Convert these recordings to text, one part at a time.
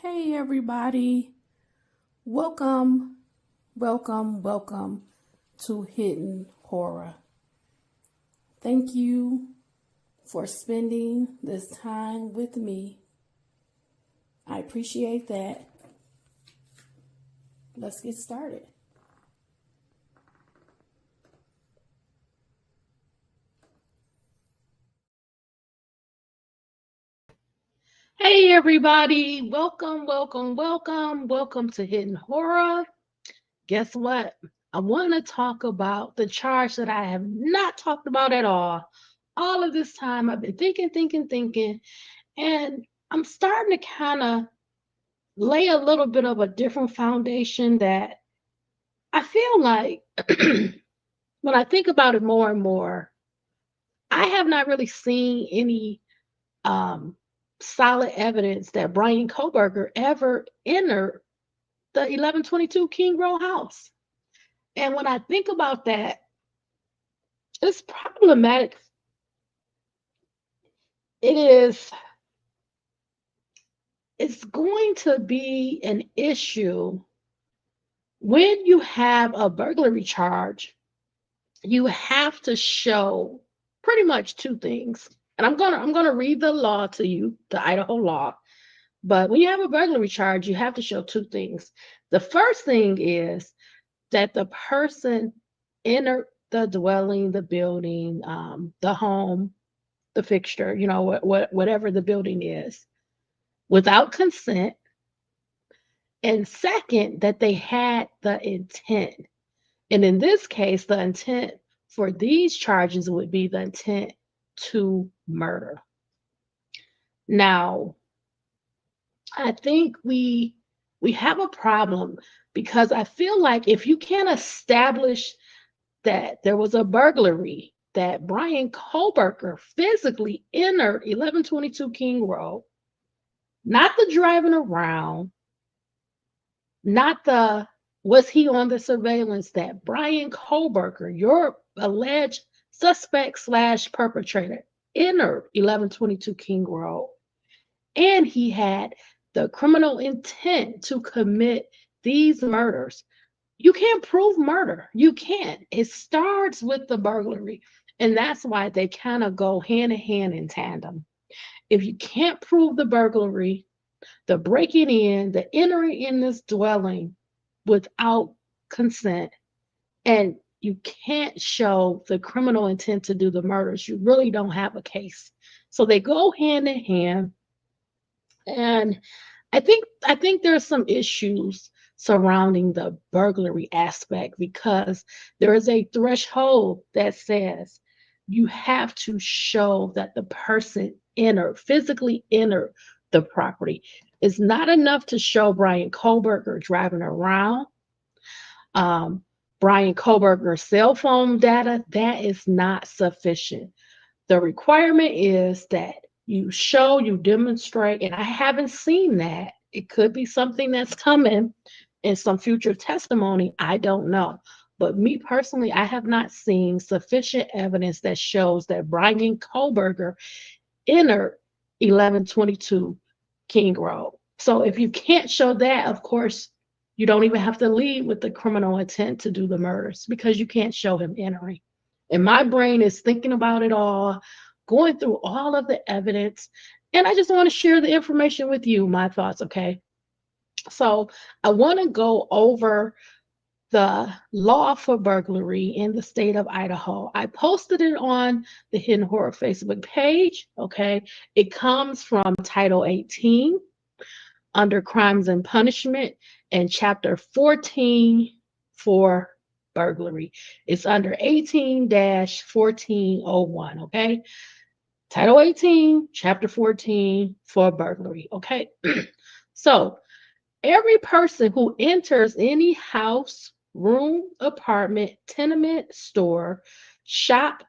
Hey everybody, welcome, welcome to Hidden Horror. Thank you for spending this time with me. I appreciate that. Let's get started. Hey everybody, welcome to Hidden Horror. Guess what? I want to talk about the charge that I have not talked about at all. All of this time I've been thinking, and I'm starting to kind of lay a little bit of a different foundation that I feel like when I think about it more and more, I have not really seen any um, solid evidence that Bryan Kohberger ever entered the 1122 King Road house. And when I think about that, it's problematic. It is, it's going to be an issue when you have a burglary charge. You have to show pretty much two things. And I'm gonna read the law to you, the Idaho law. But when you have a burglary charge, you have to show two things. The first thing is that the person entered the dwelling, the building, the home, the fixture, whatever the building is, without consent. And second, that they had the intent. And in this case, the intent for these charges would be the intent to murder. Now, I think we have a problem because I feel like if you can't establish that there was a burglary, that Bryan Kohberger physically entered 1122 King Road, not the driving around, not the was he on the surveillance, that Bryan Kohberger, your alleged suspect slash perpetrator, entered 1122 King Road, and he had the criminal intent to commit these murders. You can't prove murder. You can't. It starts with the burglary. And that's why they kind of go hand in hand in tandem. If you can't prove the burglary, the breaking in, the entering in this dwelling without consent, and you can't show the criminal intent to do the murders, you really don't have a case. So they go hand in hand. And I think there's some issues surrounding the burglary aspect because there is a threshold that says you have to show that the person physically entered the property. It's not enough to show Bryan Kohberger driving around. Um, Bryan Kohberger's cell phone data, that is not sufficient. The requirement is that you demonstrate, and I haven't seen that. It could be something that's coming in some future testimony. I don't know. But me personally, I have not seen sufficient evidence that shows that Bryan Kohberger entered 1122 King Road. So if you can't show that, of course, you don't even have to lead with the criminal intent to do the murders because you can't show him entering. And my brain is thinking about it all, going through all of the evidence. And I just want to share the information with you, my thoughts, okay? So I want to go over the law for burglary in the state of Idaho. I posted it on the Hidden Horror Facebook page, okay? It comes from Title 18 under Crimes and Punishment and Chapter 14 for burglary. It's under 18-1401, okay? Title 18, Chapter 14 for burglary, okay? So, every person who enters any house, room, apartment, tenement, store, shop,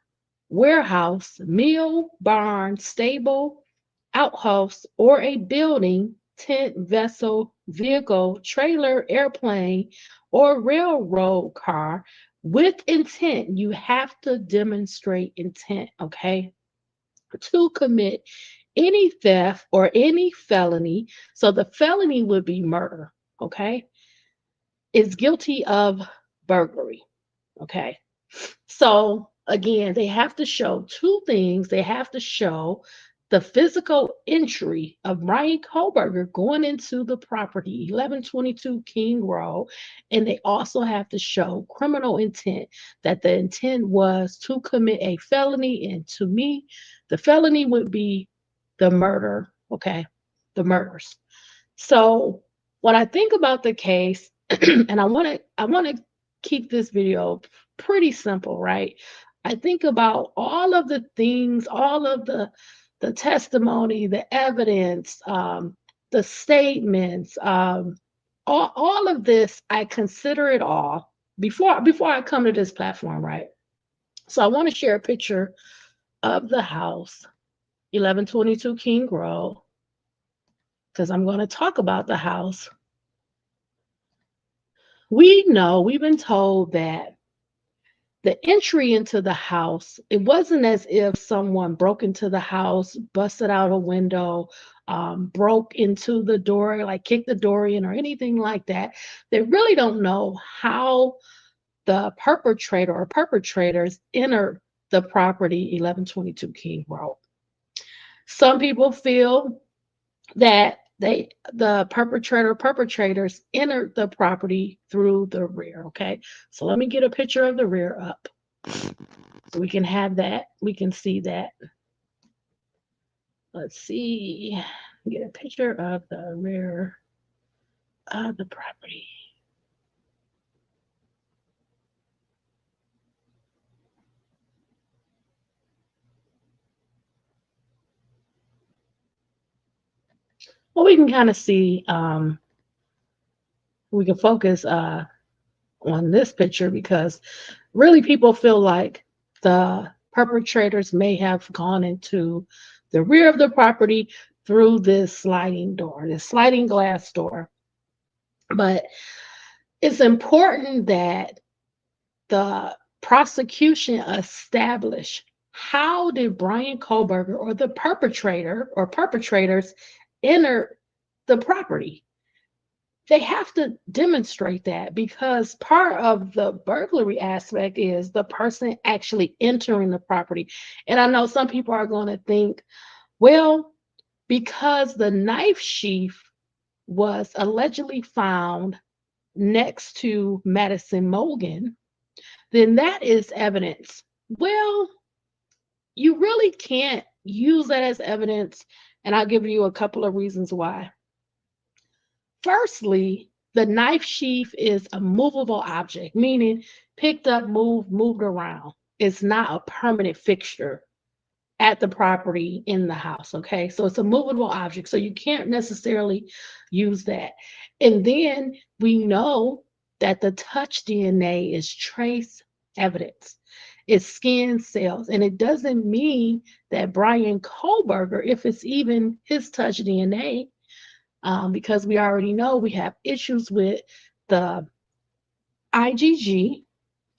warehouse, mill, barn, stable, outhouse, or a building, tent, vessel, vehicle, trailer, airplane, or railroad car with intent, you have to demonstrate intent, okay, to commit any theft or any felony, so the felony would be murder, okay, is guilty of burglary, okay? So again, they have to show two things. They have to show the physical entry of Bryan Kohberger going into the property, 1122 King Road, and they also have to show criminal intent, that the intent was to commit a felony. And to me, the felony would be the murder, okay, the murders. So when I think about the case, and I want to keep this video pretty simple, right? I think about all of the things, all of the testimony, the evidence, the statements, all of this. I consider it all before I come to this platform, right? So I want to share a picture of the house, 1122 King Road, because I'm going to talk about the house. We know, we've been told that the entry into the house, it wasn't as if someone broke into the house, busted out a window, broke into the door, like kicked the door in or anything like that. They really don't know how the perpetrator or perpetrators entered the property, 1122 King Road. Some people feel that the perpetrators entered the property through the rear. Okay, so let me get a picture of the rear up so we can have that, we can see that. Let's see, get a picture of the rear of the property. Well, we can kind of see, we can focus on this picture because really people feel like the perpetrators may have gone into the rear of the property through this sliding door, this sliding glass door. But it's important that the prosecution establish, how did Bryan Kohberger or the perpetrator or perpetrators enter the property? They have to demonstrate that, because part of the burglary aspect is the person actually entering the property. And I know some people are going to think, well, because the knife sheath was allegedly found next to Madison Mogan, then that is evidence. Well, you really can't use that as evidence, and I'll give you a couple of reasons why. Firstly, the knife sheath is a movable object, meaning picked up, moved around. It's not a permanent fixture at the property in the house, okay? So it's a movable object, so you can't necessarily use that. And then we know that the touch DNA is trace evidence. It's skin cells, and it doesn't mean that Bryan Kohberger, if it's even his touch DNA, because we already know we have issues with the IGG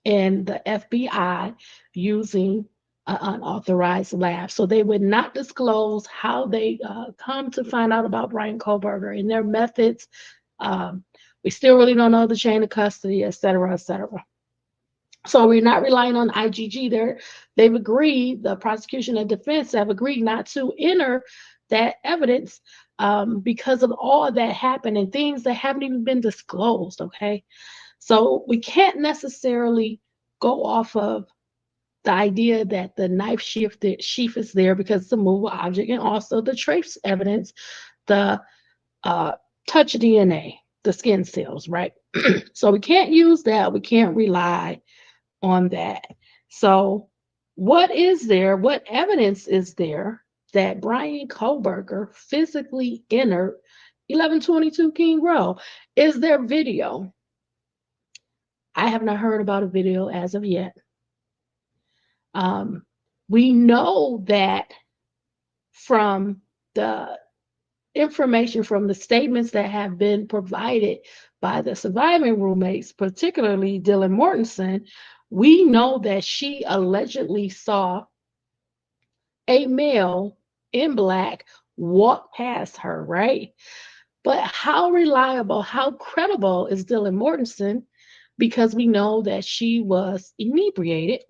and the FBI using an unauthorized lab. So they would not disclose how they come to find out about Bryan Kohberger and their methods. We still really don't know the chain of custody, et cetera, et cetera. So we're not relying on IGG. They've agreed, the prosecution and defense have agreed not to enter that evidence because of all that happened and things that haven't even been disclosed, okay? So we can't necessarily go off of the idea that the knife sheath is there because it's a movable object, and also the trace evidence, the touch DNA, the skin cells, right? So we can't use that. We can't rely on that. So what is there? What evidence is there that Bryan Kohberger physically entered 1122 King Road? Is there video? I have not heard about a video as of yet. We know that from the information, from the statements that have been provided by the surviving roommates, particularly Dylan Mortensen, we know that she allegedly saw a male in black walked past her, right? But how reliable, how credible is Dylan Mortensen? Because we know that she was inebriated,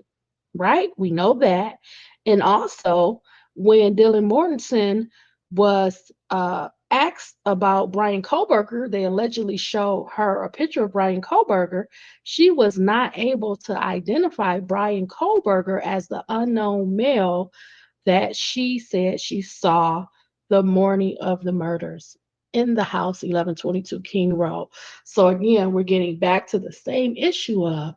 right? We know that. And also, when Dylan Mortensen was asked about Bryan Kohberger, they allegedly showed her a picture of Bryan Kohberger. She was not able to identify Bryan Kohberger as the unknown male that she said she saw the morning of the murders in the house 1122 King Road. So again, we're getting back to the same issue of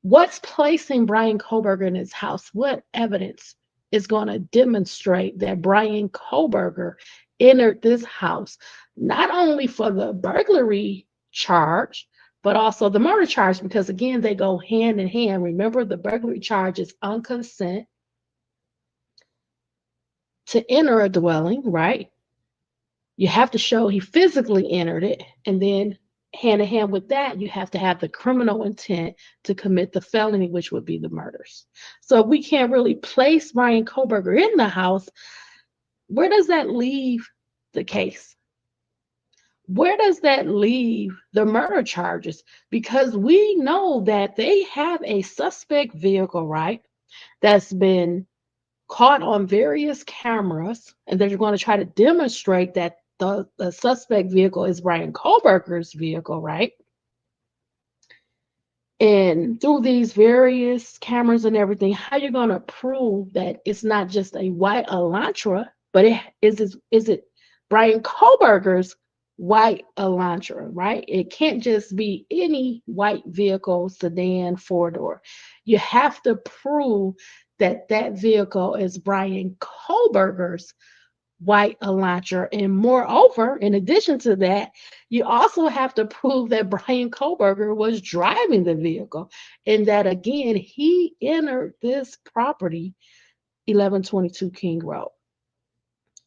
what's placing Bryan Kohberger in his house? What evidence is going to demonstrate that Bryan Kohberger entered this house not only for the burglary charge, but also the murder charge? Because again, they go hand in hand. Remember, the burglary charge is on consent to enter a dwelling, right? You have to show he physically entered it, and then hand in hand with that, you have to have the criminal intent to commit the felony, which would be the murders. So if we can't really place Bryan Kohberger in the house, where does that leave the case? Where does that leave the murder charges? Because we know that they have a suspect vehicle, right? That's been caught on various cameras, and they're going to try to demonstrate that the suspect vehicle is Bryan Kohberger's vehicle, right? And through these various cameras and everything, how you're going to prove that it's not just a white Elantra, but is it Bryan Kohberger's white Elantra, right? It can't just be any white vehicle, sedan, four-door. You have to prove that that vehicle is Bryan Kohberger's white Elantra. And moreover, in addition to that, you also have to prove that Bryan Kohberger was driving the vehicle and that, again, he entered this property, 1122 King Road.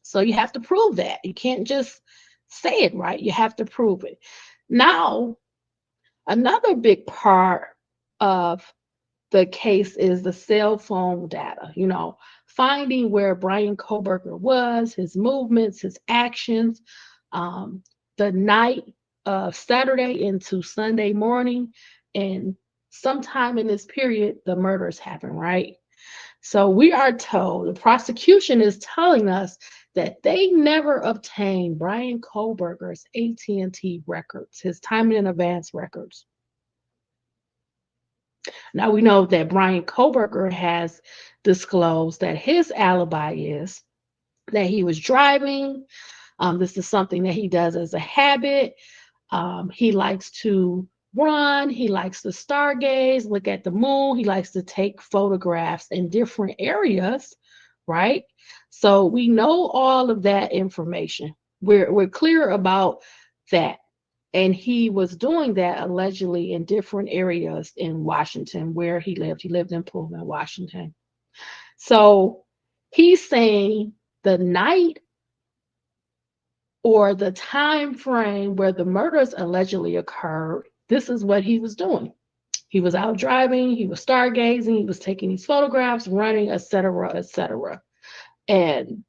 So you have to prove that. You can't just say it, right? You have to prove it. Now, another big part of the case is the cell phone data, finding where Bryan Kohberger was, his movements, his actions, the night of Saturday into Sunday morning. And sometime in this period, the murders happen, right? So we are told, the prosecution is telling us that they never obtained Bryan Kohberger's AT&T records, his time in advance records. Now we know that Bryan Kohberger has disclosed that his alibi is that he was driving. This is something that he does as a habit. He likes to run. He likes to stargaze, look at the moon. He likes to take photographs in different areas, right? So we know all of that information. We're clear about that. And he was doing that allegedly in different areas in Washington where he lived. He lived in Pullman, Washington. So he's saying the night or the time frame where the murders allegedly occurred, this is what he was doing. He was out driving, he was stargazing, he was taking these photographs, running, etc., etc. And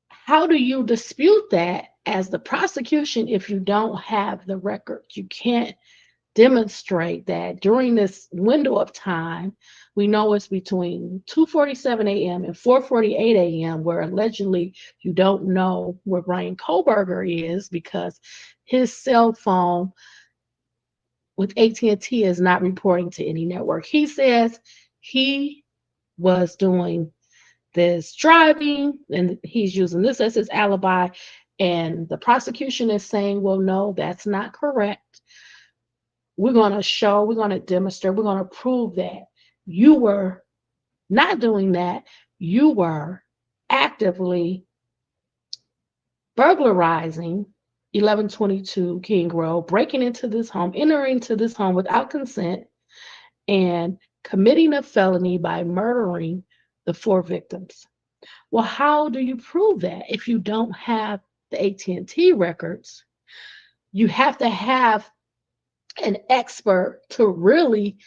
how do you dispute that as the prosecution if you don't have the record? You can't demonstrate that during this window of time, we know it's between 2:47 a.m. and 4:48 a.m., where allegedly you don't know where Bryan Kohberger is because his cell phone with AT&T is not reporting to any network. He says he was doing this driving and he's using this as his alibi, and the prosecution is saying, well, no, that's not correct. We're going to show, we're going to demonstrate, we're going to prove that you were not doing that. You were actively burglarizing 1122 King Road, breaking into this home, entering into this home without consent, and committing a felony by murdering the 4 victims. Well, how do you prove that if you don't have the AT&T records? You have to have an expert to really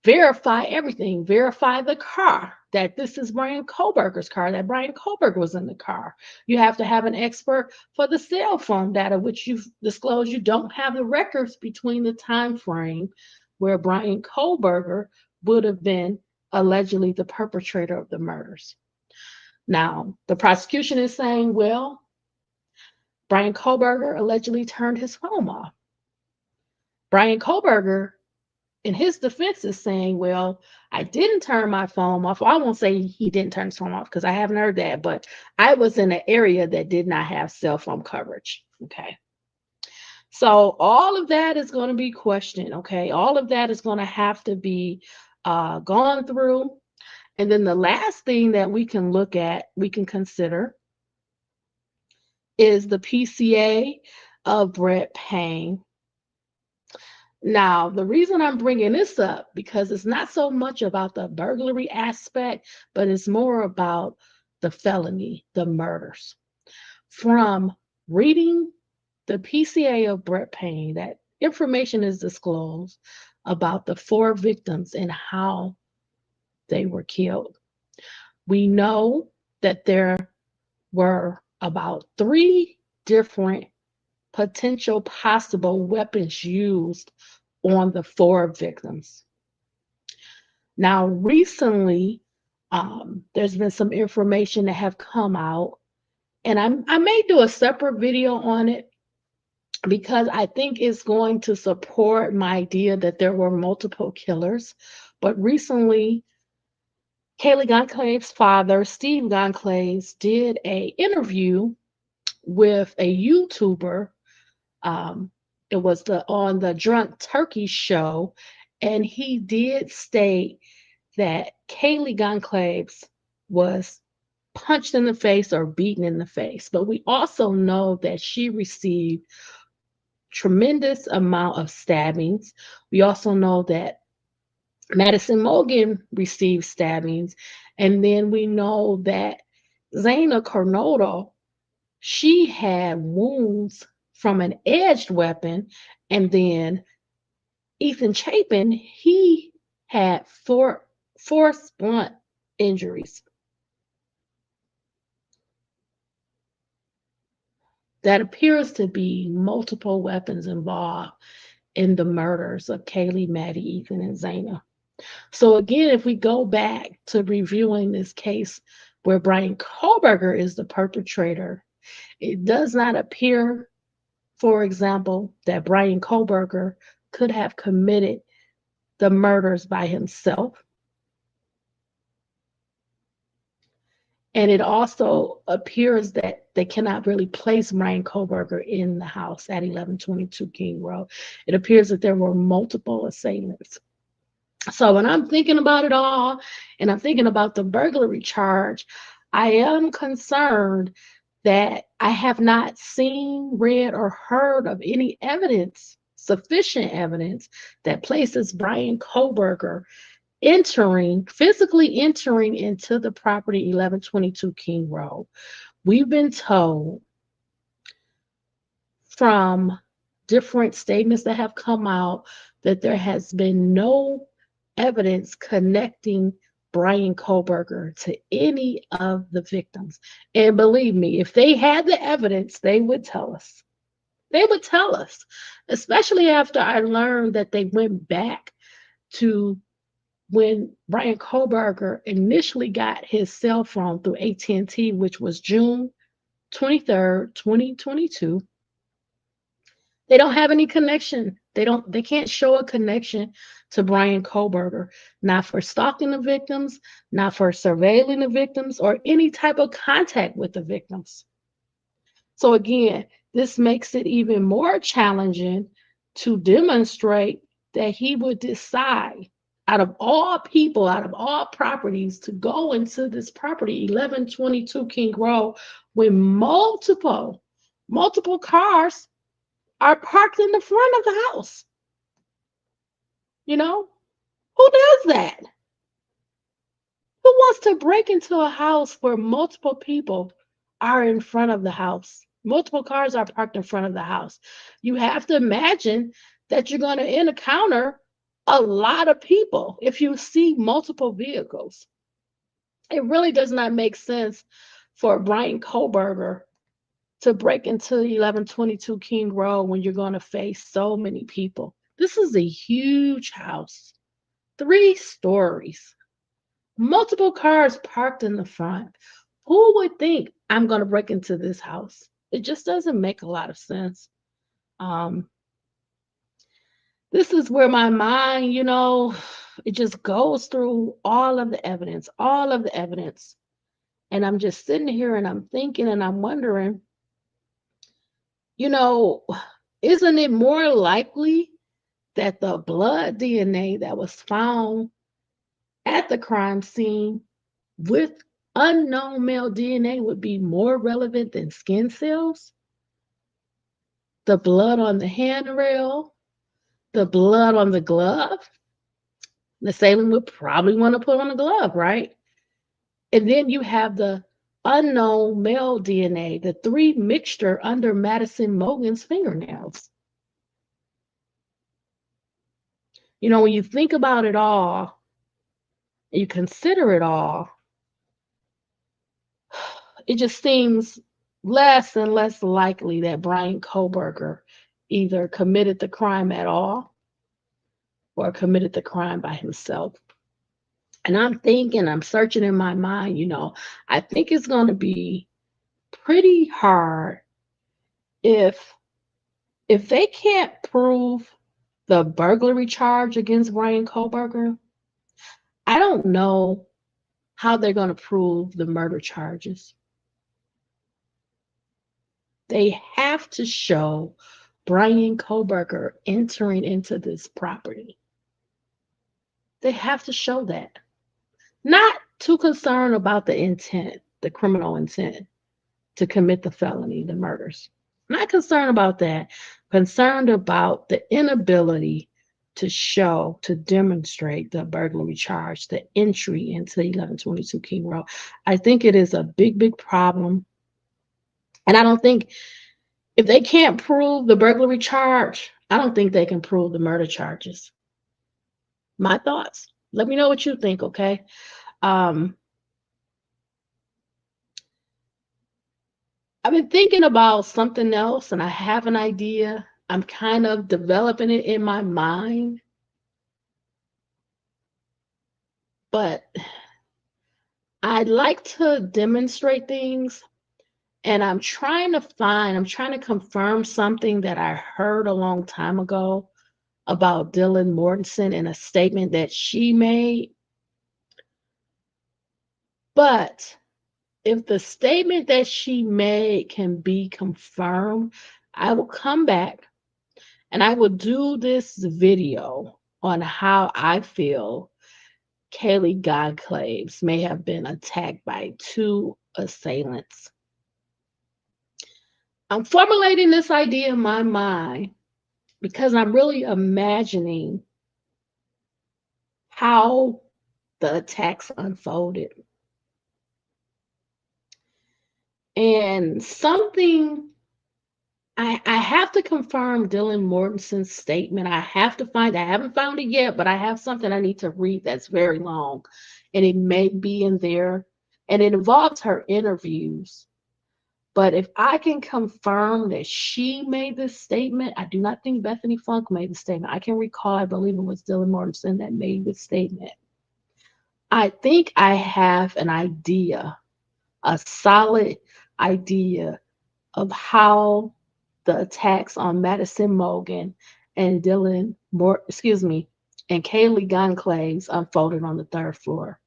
verify everything, verify the car, that this is Bryan Kohberger's car, that Bryan Kohberger was in the car. You have to have an expert for the cell phone data, which you've disclosed you don't have the records between the time frame where Bryan Kohberger would have been allegedly the perpetrator of the murders. Now, the prosecution is saying, well, Bryan Kohberger allegedly turned his phone off. Bryan Kohberger, in his defense, is saying, well, I didn't turn my phone off. Well, I won't say he didn't turn his phone off because I haven't heard that, but I was in an area that did not have cell phone coverage. Okay. So all of that is going to be questioned. Okay. All of that is going to have to be gone through. And then the last thing that we can look at, we can consider, is the PCA of Brett Payne. Now, the reason I'm bringing this up, because it's not so much about the burglary aspect, but it's more about the felony, the murders. From reading the PCA of Brett Payne, that information is disclosed about the 4 victims and how they were killed. We know that there were about 3 different potential possible weapons used on the 4 victims. Now, recently, there's been some information that have come out, and I may do a separate video on it because I think it's going to support my idea that there were multiple killers. But recently, Kaylee Goncalves' father, Steve Goncalves, did an interview with a YouTuber. It was on the Drunk Turkey show, and he did state that Kaylee Goncalves was punched in the face or beaten in the face. But we also know that she received tremendous amount of stabbings. We also know that Madison Morgan received stabbings, and then we know that Zaina Cornoto, she had wounds from an edged weapon, and then Ethan Chapin, he had force blunt injuries. That appears to be multiple weapons involved in the murders of Kaylee, Maddie, Ethan, and Zaina. So again, if we go back to reviewing this case where Bryan Kohberger is the perpetrator, it does not appear, for example, that Bryan Kohberger could have committed the murders by himself. And it also appears that they cannot really place Bryan Kohberger in the house at 1122 King Road. It appears that there were multiple assailants. So when I'm thinking about it all, and I'm thinking about the burglary charge, I am concerned that I have not seen, read, or heard of any evidence, sufficient evidence, that places Bryan Kohberger physically entering into the property 1122 King Road. We've been told from different statements that have come out that there has been no evidence connecting Bryan Kohberger to any of the victims. And believe me, if they had the evidence, they would tell us. They would tell us, especially after I learned that they went back to when Bryan Kohberger initially got his cell phone through AT&T, which was June 23rd, 2022. They don't have any connection. They can't show a connection to Bryan Kohberger, not for stalking the victims, not for surveilling the victims, or any type of contact with the victims. So again, this makes it even more challenging to demonstrate that he would decide, out of all people, out of all properties, to go into this property, 1122 King Road, when multiple cars are parked in the front of the house. You know, who does that? Who wants to break into a house where multiple people are in front of the house? Multiple cars are parked in front of the house. You have to imagine that you're going to encounter a lot of people if you see multiple vehicles. It really does not make sense for Bryan Kohberger to break into 1122 King Road when you're going to face so many people. This is a huge house, 3 stories, multiple cars parked in the front. Who would think I'm going to break into this house? It just doesn't make a lot of sense. Um, this is where my mind, it just goes through all of the evidence, all of the evidence. And I'm just sitting here and I'm thinking and I'm wondering, you know, isn't it more likely that the blood DNA that was found at the crime scene with unknown male DNA would be more relevant than skin cells? The blood on the handrail, the blood on the glove. The assailant would probably want to put on a glove, right? And then you have the unknown male DNA, the 3 mixture under Madison Mogen's fingernails. When you think about it all, you consider it all, it just seems less and less likely that Bryan Kohberger either committed the crime at all or committed the crime by himself. And I'm thinking, I'm searching in my mind, I think it's going to be pretty hard if they can't prove the burglary charge against Bryan Kohberger. I don't know how they're going to prove the murder charges. They have to show Bryan Kohberger entering into this property. They have to show that. Not too concerned about the intent, the criminal intent to commit the felony, the murders. Not concerned about that. Concerned about the inability to demonstrate the burglary charge, the entry into 1122 King Road. I think it is a big, big problem. And I don't think, if they can't prove the burglary charge, I don't think they can prove the murder charges. My thoughts. Let me know what you think, okay? I've been thinking about something else and I have an idea. I'm kind of developing it in my mind. But I'd like to demonstrate things, and I'm trying to confirm something that I heard a long time ago about Dylan Mortensen in a statement that she made. But if the statement that she made can be confirmed, I will come back and I will do this video on how I feel Kaylee Goncalves may have been attacked by 2 assailants. I'm formulating this idea in my mind because I'm really imagining how the attacks unfolded. And something, I have to confirm Dylan Mortensen's statement. I haven't found it yet, but I have something I need to read that's very long. And it may be in there. And it involves her interviews. But if I can confirm that she made this statement, I do not think Bethany Funk made the statement. I can recall, I believe it was Dylan Mortensen that made the statement. I think I have an idea, a solid idea of how the attacks on Madison Mogen and and Kaylee Goncalves unfolded on the 3rd floor.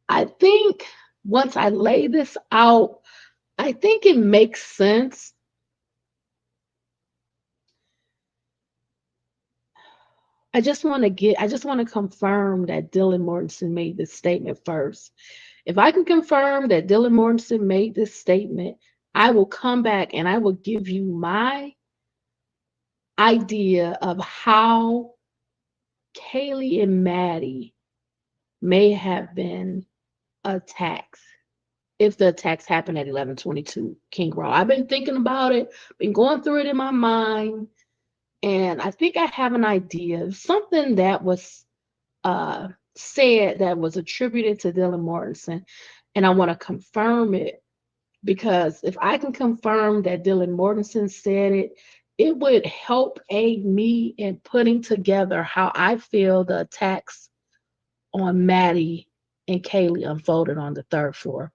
I think once I lay this out, I think it makes sense. I just want to confirm that Dylan Mortensen made this statement first. If I can confirm that Dylan Mortensen made this statement, I will come back and I will give you my idea of how Kaylee and Maddie may have been attacked if the attacks happened at 1122 King Road. I've been thinking about it, been going through it in my mind, And I think I have an idea, something that was uh, said that was attributed to Dylan Mortensen, and I want to confirm it because if I can confirm that Dylan Mortensen said it, it would help aid me in putting together how I feel the attacks on Maddie and Kaylee unfolded on the third floor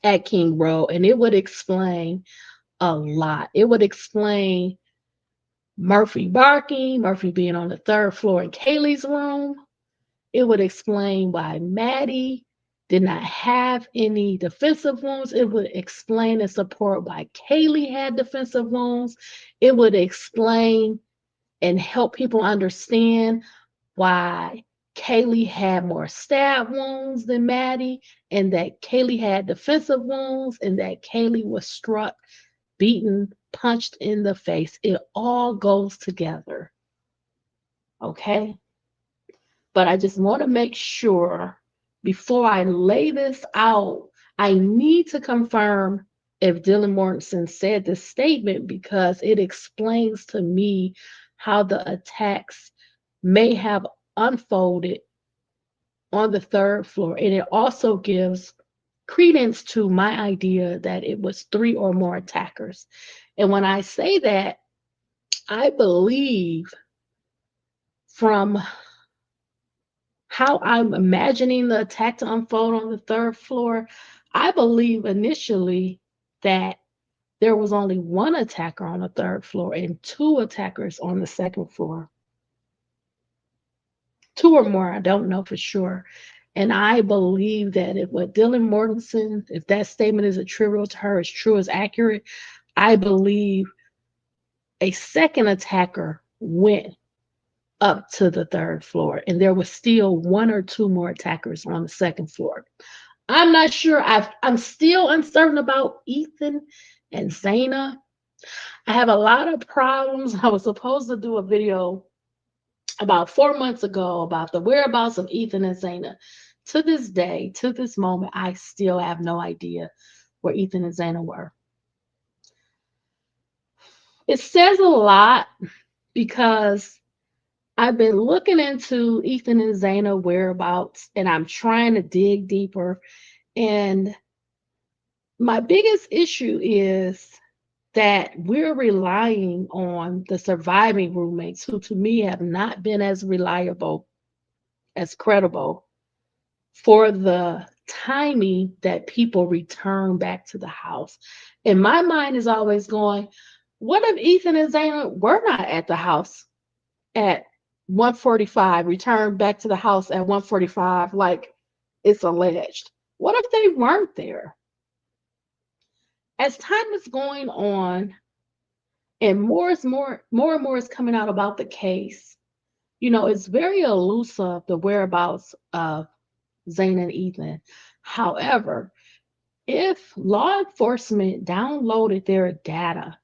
at King Road, and it would explain a lot. It would explain Murphy barking, Murphy being on the third floor in Kaylee's room. It would explain why Maddie did not have any defensive wounds. It would explain and support why Kaylee had defensive wounds. It would explain and help people understand why Kaylee had more stab wounds than Maddie, and that Kaylee had defensive wounds, and that Kaylee was struck, beaten, punched in the face. It all goes together. Okay? But I just want to make sure before I lay this out, I need to confirm if Dylan Mortensen said this statement because it explains to me how the attacks may have unfolded on the third floor. And it also gives credence to my idea that it was 3 or more attackers. And when I say that, I believe from how I'm imagining the attack to unfold on the third floor, I believe initially that there was only one attacker on the third floor and 2 attackers on the second floor. 2 or more, I don't know for sure. And I believe that if what Dylan Mortensen, if that statement is attributable to her, is true, is accurate, I believe a second attacker went up to the third floor, and there was still 1 or 2 more attackers on the second floor. I'm not sure. I'm still uncertain about Ethan and Zaina. I have a lot of problems. I was supposed to do a video about 4 months ago about the whereabouts of Ethan and Zaina. To this day, to this moment, I still have no idea where Ethan and Zaina were. It says a lot because I've been looking into Ethan and Zaina whereabouts, and I'm trying to dig deeper. And my biggest issue is that we're relying on the surviving roommates, who to me have not been as reliable, as credible, for the timing that people return back to the house. And my mind is always going, what if Ethan and Zaina were not at the house at 1:45, returned back to the house at 1:45 like it's alleged? What if they weren't there? As time is going on and more and more is coming out about the case, it's very elusive, the whereabouts of Zane and Ethan. However, if law enforcement downloaded their data,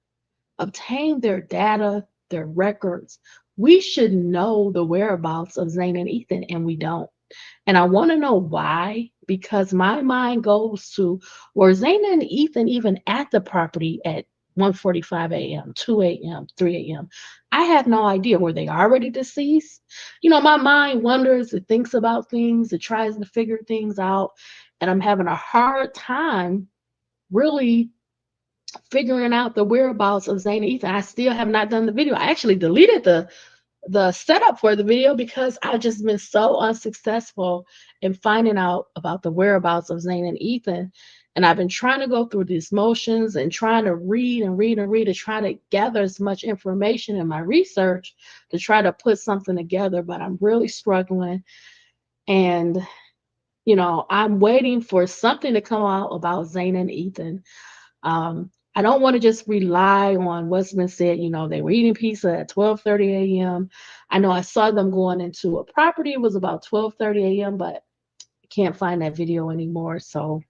obtained their data, their records, we should know the whereabouts of Zane and Ethan, and we don't. And I want to know why, because my mind goes to, were Zane and Ethan even at the property at 1:45 a.m., 2 a.m., 3 a.m.? I have no idea. Were they already deceased? My mind wonders, it thinks about things, it tries to figure things out, and I'm having a hard time really figuring out the whereabouts of Zane and Ethan. I still have not done the video. I actually deleted the setup for the video because I've just been so unsuccessful in finding out about the whereabouts of Zane and Ethan. And I've been trying to go through these motions and trying to read and read and read to try to gather as much information in my research to try to put something together, but I'm really struggling. And, I'm waiting for something to come out about Zane and Ethan. I don't want to just rely on what's been said. They were eating pizza at 12:30 a.m. I know I saw them going into a property. It was about 12:30 a.m., but I can't find that video anymore. So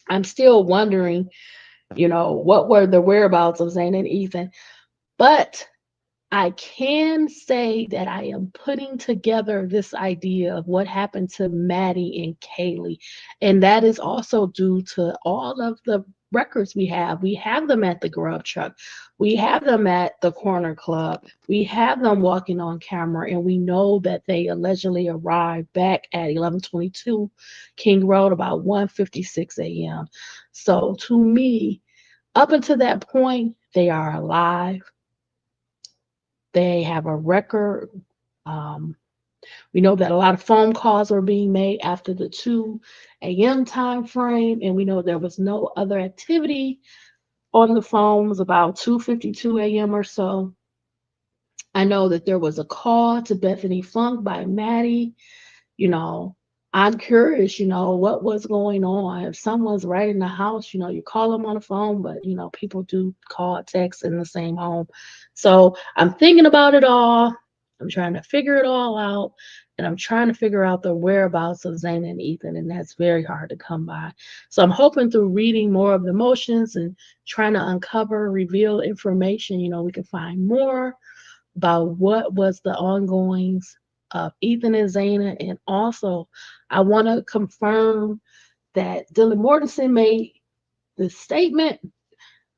I'm still wondering, what were the whereabouts of Zane and Ethan. But I can say that I am putting together this idea of what happened to Maddie and Kaylee. And that is also due to all of the records we have. We have them at the grub truck. We have them at the corner club. We have them walking on camera, and we know that they allegedly arrived back at 1122 King Road about 1:56 a.m. So to me, up until that point, they are alive. They have a record. Um, we know that a lot of phone calls were being made after the 2 a.m. time frame, and we know there was no other activity on the phones about 2:52 a.m. or so. I know that there was a call to Bethany Funk by Maddie. You know, I'm curious, what was going on. If someone's right in the house, you call them on the phone, but, people do call, text in the same home. So I'm thinking about it all. I'm trying to figure it all out. And I'm trying to figure out the whereabouts of Zane and Ethan. And that's very hard to come by. So I'm hoping through reading more of the motions and trying to uncover, reveal information, we can find more about what was the ongoings of Ethan and Zana. And also, I want to confirm that Dylan Mortensen made the statement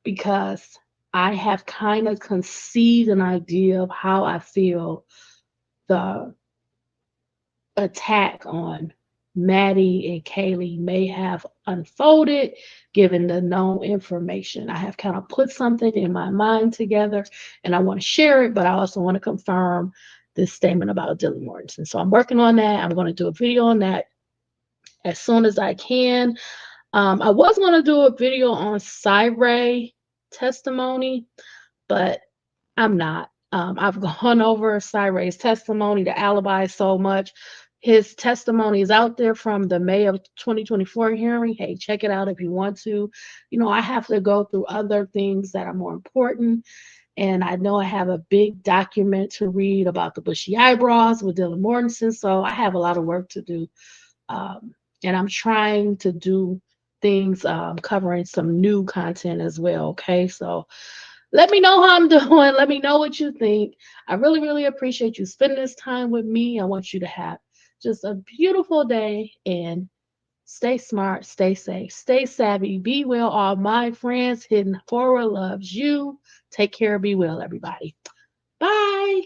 because I have kind of conceived an idea of how I feel the attack on Maddie and Kaylee may have unfolded given the known information. I have kind of put something in my mind together and I want to share it, but I also want to confirm this statement about Dylan Mortensen. So I'm working on that. I'm going to do a video on that as soon as I can. I was going to do a video on Cyray testimony, but I'm not. I've gone over Cyray's testimony, the alibi so much. His testimony is out there from the May of 2024 hearing. Hey, check it out if you want to. I have to go through other things that are more important. And I know I have a big document to read about the bushy eyebrows with Dylan Mortensen. So I have a lot of work to do. And I'm trying to do things covering some new content as well. Okay. So let me know how I'm doing. Let me know what you think. I really, really appreciate you spending this time with me. I want you to have just a beautiful day and stay smart, stay safe, stay savvy, be well. All my friends, Hidden Forward loves you. Take care, be well, everybody. Bye.